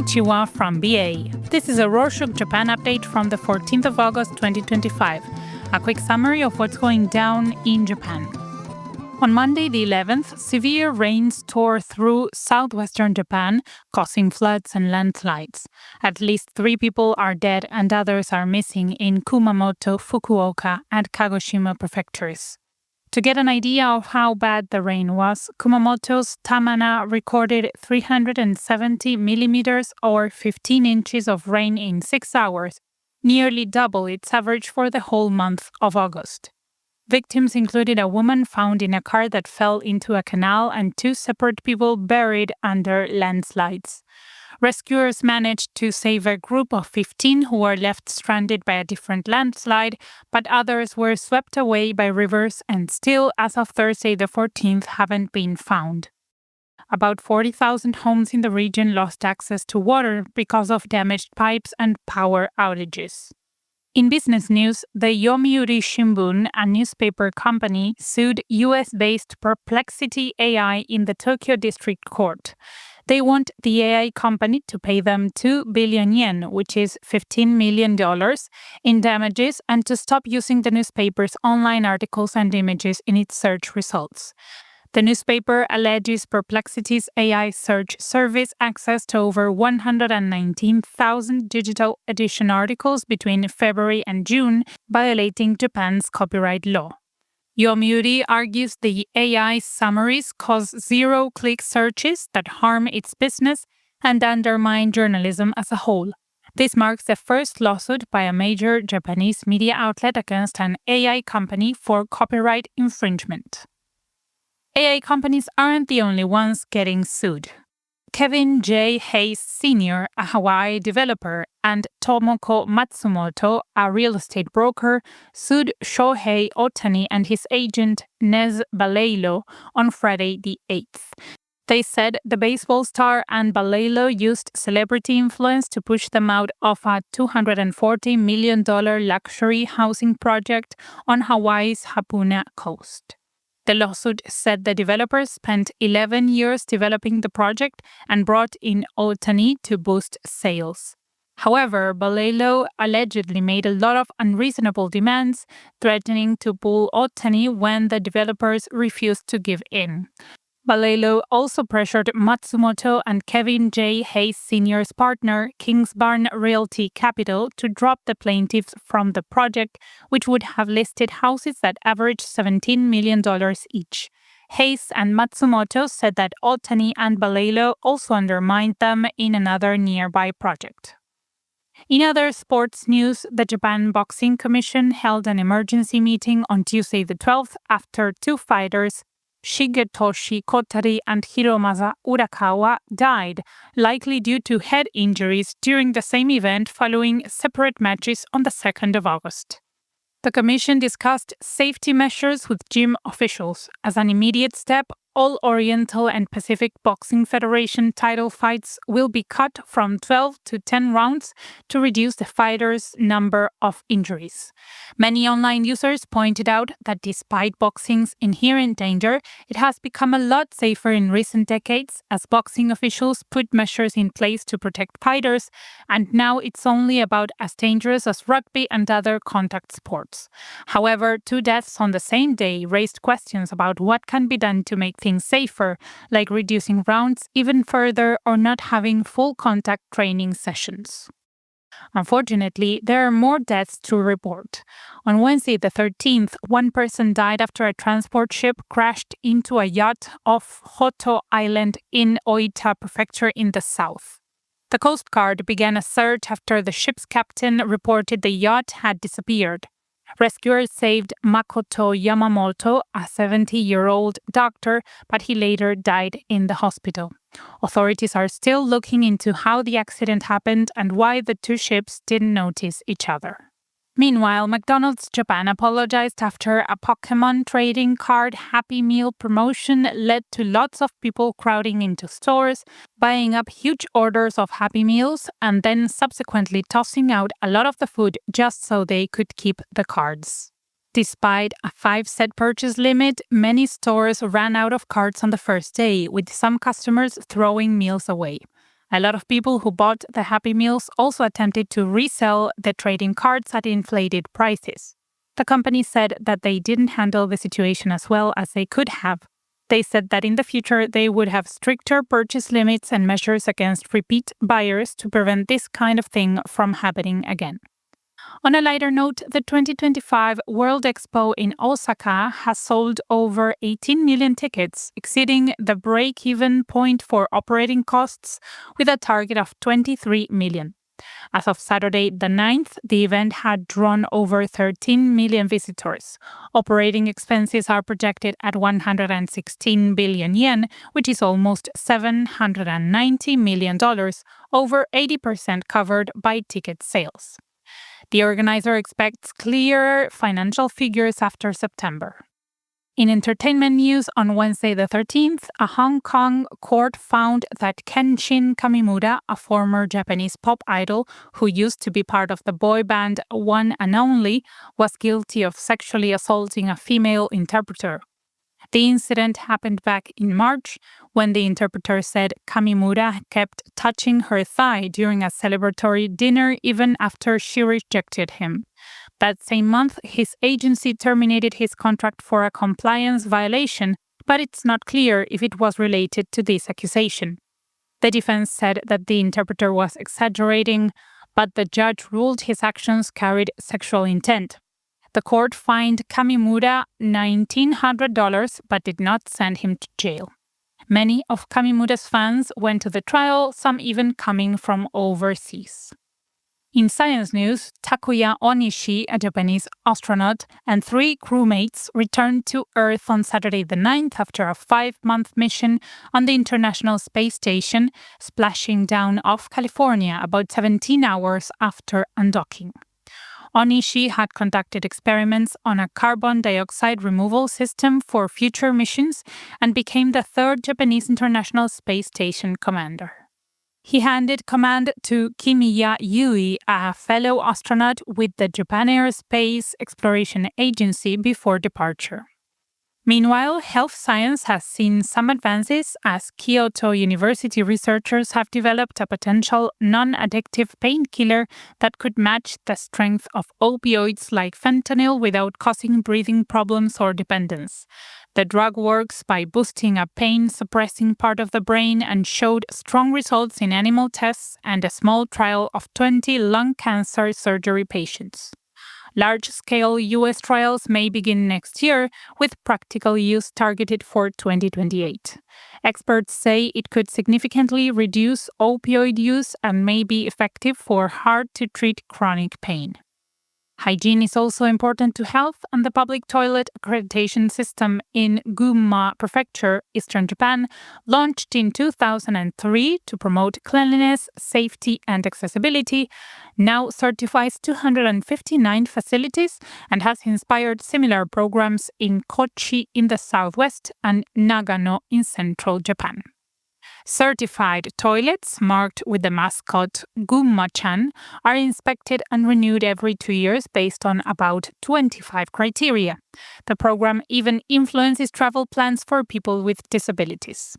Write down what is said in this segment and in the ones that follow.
Konnichiwa from BA. This is a Rorschach Japan update from the 14th of August 2025. A quick summary of what's going down in Japan. On Monday the 11th, severe rains tore through southwestern Japan, causing floods and landslides. At least 3 people are dead and others are missing in Kumamoto, Fukuoka, and Kagoshima prefectures. To get an idea of how bad the rain was, Kumamoto's Tamana recorded 370 millimeters or 15 inches of rain in 6 hours, nearly double its average for the whole month of August. Victims included a woman found in a car that fell into a canal and 2 separate people buried under landslides. Rescuers managed to save a group of 15 who were left stranded by a different landslide, but others were swept away by rivers and still, as of Thursday the 14th, haven't been found. About 40,000 homes in the region lost access to water because of damaged pipes and power outages. In business news, the Yomiuri Shimbun, a newspaper company, sued US-based Perplexity AI in the Tokyo District Court. They want the AI company to pay them 2 billion yen, which is $15 million, in damages and to stop using the newspaper's online articles and images in its search results. The newspaper alleges Perplexity's AI search service access to over 119,000 digital edition articles between February and June, violating Japan's copyright law. Yomiuri argues the AI summaries cause zero-click searches that harm its business and undermine journalism as a whole. This marks the first lawsuit by a major Japanese media outlet against an AI company for copyright infringement. AI companies aren't the only ones getting sued. Kevin J. Hayes Sr., a Hawaii developer, and Tomoko Matsumoto, a real estate broker, sued Shohei Ohtani and his agent Nez Balelo on Friday the 8th. They said the baseball star and Balelo used celebrity influence to push them out of a $240 million luxury housing project on Hawaii's Hapuna coast. The lawsuit said the developers spent 11 years developing the project and brought in Ohtani to boost sales. However, Balelo allegedly made a lot of unreasonable demands, threatening to pull Ohtani when the developers refused to give in. Balelo also pressured Matsumoto and Kevin J. Hayes Sr.'s partner, Kingsbarn Realty Capital, to drop the plaintiffs from the project, which would have listed houses that averaged $17 million each. Hayes and Matsumoto said that Ohtani and Balelo also undermined them in another nearby project. In other sports news, the Japan Boxing Commission held an emergency meeting on Tuesday the 12th after 2 fighters, Shigetoshi Kotari and Hiromasa Urakawa, died, likely due to head injuries during the same event following separate matches on the 2nd of August. The commission discussed safety measures with gym officials. As an immediate step, all Oriental and Pacific Boxing Federation title fights will be cut from 12 to 10 rounds to reduce the fighters' number of injuries. Many online users pointed out that despite boxing's inherent danger, it has become a lot safer in recent decades as boxing officials put measures in place to protect fighters, and now it's only about as dangerous as rugby and other contact sports. However, 2 deaths on the same day raised questions about what can be done to make things safer, like reducing rounds even further or not having full contact training sessions. Unfortunately, there are more deaths to report. On Wednesday the 13th, 1 person died after a transport ship crashed into a yacht off Hoto Island in Oita Prefecture in the south. The Coast Guard began a search after the ship's captain reported the yacht had disappeared. Rescuers saved Makoto Yamamoto, a 70-year-old doctor, but he later died in the hospital. Authorities are still looking into how the accident happened and why the 2 ships didn't notice each other. Meanwhile, McDonald's Japan apologized after a Pokémon trading card Happy Meal promotion led to lots of people crowding into stores, buying up huge orders of Happy Meals, and then subsequently tossing out a lot of the food just so they could keep the cards. Despite a 5-set purchase limit, many stores ran out of cards on the first day, with some customers throwing meals away. A lot of people who bought the Happy Meals also attempted to resell the trading cards at inflated prices. The company said that they didn't handle the situation as well as they could have. They said that in the future they would have stricter purchase limits and measures against repeat buyers to prevent this kind of thing from happening again. On a lighter note, the 2025 World Expo in Osaka has sold over 18 million tickets, exceeding the break-even point for operating costs with a target of 23 million. As of Saturday the 9th, the event had drawn over 13 million visitors. Operating expenses are projected at 116 billion yen, which is almost $790 million, over 80% covered by ticket sales. The organizer expects clearer financial figures after September. In entertainment news, on Wednesday the 13th, a Hong Kong court found that Kenshin Kamimura, a former Japanese pop idol who used to be part of the boy band One and Only, was guilty of sexually assaulting a female interpreter. The incident happened back in March when the interpreter said Kamimura kept touching her thigh during a celebratory dinner even after she rejected him. That same month, his agency terminated his contract for a compliance violation, but it's not clear if it was related to this accusation. The defense said that the interpreter was exaggerating, but the judge ruled his actions carried sexual intent. The court fined Kamimura $1,900 but did not send him to jail. Many of Kamimura's fans went to the trial, some even coming from overseas. In science news, Takuya Onishi, a Japanese astronaut, and 3 crewmates returned to Earth on Saturday the 9th after a 5-month mission on the International Space Station, splashing down off California about 17 hours after undocking. Onishi had conducted experiments on a carbon dioxide removal system for future missions and became the 3rd Japanese International Space Station commander. He handed command to Kimiya Yui, a fellow astronaut with the Japan Aerospace Exploration Agency, before departure. Meanwhile, health science has seen some advances as Kyoto University researchers have developed a potential non-addictive painkiller that could match the strength of opioids like fentanyl without causing breathing problems or dependence. The drug works by boosting a pain-suppressing part of the brain and showed strong results in animal tests and a small trial of 20 lung cancer surgery patients. Large-scale U.S. trials may begin next year, with practical use targeted for 2028. Experts say it could significantly reduce opioid use and may be effective for hard-to-treat chronic pain. Hygiene is also important to health, and the public toilet accreditation system in Gunma Prefecture, eastern Japan, launched in 2003 to promote cleanliness, safety, and accessibility, now certifies 259 facilities and has inspired similar programs in Kochi in the southwest and Nagano in central Japan. Certified toilets, marked with the mascot Gunma-chan, are inspected and renewed every 2 years based on about 25 criteria. The program even influences travel plans for people with disabilities.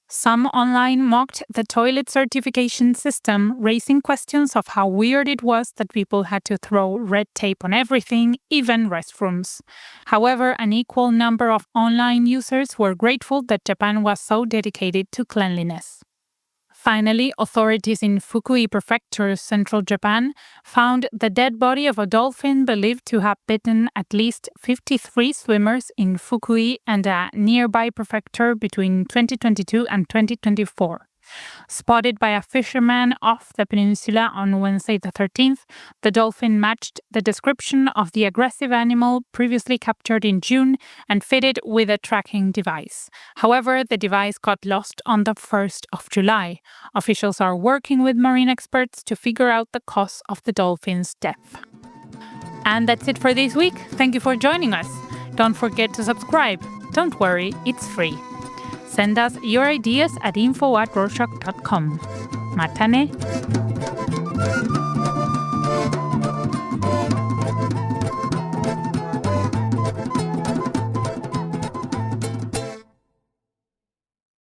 Some online mocked the toilet certification system, raising questions of how weird it was that people had to throw red tape on everything, even restrooms. However, an equal number of online users were grateful that Japan was so dedicated to cleanliness. Finally, authorities in Fukui Prefecture, central Japan, found the dead body of a dolphin believed to have bitten at least 53 swimmers in Fukui and a nearby prefecture between 2022 and 2024. Spotted by a fisherman off the peninsula on Wednesday the 13th, the dolphin matched the description of the aggressive animal previously captured in June and fitted with a tracking device. However, the device got lost on the 1st of July. Officials are working with marine experts to figure out the cause of the dolphin's death. And that's it for this week. Thank you for joining us. Don't forget to subscribe. Don't worry, it's free. Send us your ideas at info@rorschach.com. Mata ne!